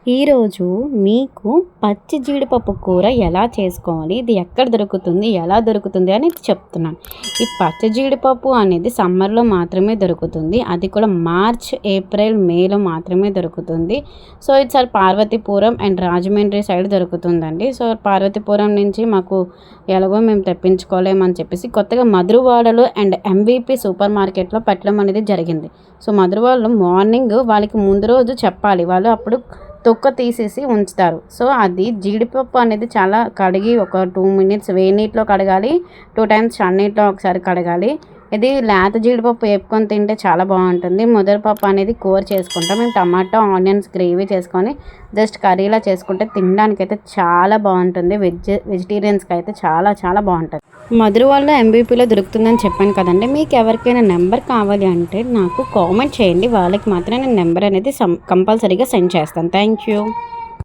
ఈరోజు మీకు పచ్చి జీడిపప్పు కూర ఎలా చేసుకోవాలి, ఇది ఎక్కడ దొరుకుతుంది, ఎలా దొరుకుతుంది అని చెప్తున్నాను. ఈ పచ్చి జీడిపప్పు అనేది సమ్మర్లో మాత్రమే దొరుకుతుంది. అది కూడా మార్చ్, ఏప్రిల్, మేలో మాత్రమే దొరుకుతుంది. సో ఇది sir Parvathipuram and Rajahmundry side దొరుకుతుందండి. సో పార్వతీపురం నుంచి మాకు ఎలాగో మేము తెప్పించుకోలేమని చెప్పేసి కొత్తగా మధురవాడలో అండ్ ఎంవిపి సూపర్ మార్కెట్లో పెట్టడం అనేది జరిగింది. సో మధురవాడలో మార్నింగ్ వాళ్ళకి ముందు రోజు చెప్పాలి, వాళ్ళు అప్పుడు తొక్క తీసేసి ఉంచుతారు. సో అది జీడిపప్పు అనేది చాలా కడిగి ఒక 2 మినిట్స్ వేడి నీటిలో కడగాలి, 2 టైమ్స్ చన్నీటిలో ఒకసారి కడగాలి. ఇది లేత జీడిపప్పు వేపుకొని తింటే చాలా బాగుంటుంది. ముద్దపప్పు అనేది కూర చేసుకుంటాం. మేము టమాటో ఆనియన్స్ గ్రేవీ చేసుకొని జస్ట్ కర్రీలా చేసుకుంటే తినడానికైతే చాలా బాగుంటుంది. వెజిటేరియన్స్కి అయితే చాలా చాలా బాగుంటుంది. మధురవాడలో ఎంబీపీలో దొరుకుతుందని చెప్పాను కదండి. మీకు ఎవరికైనా నెంబర్ కావాలి అంటే నాకు కామెంట్ చేయండి, వాళ్ళకి మాత్రం నేను నెంబర్ అనేది కంపల్సరీగా సెండ్ చేస్తాను. Thank you.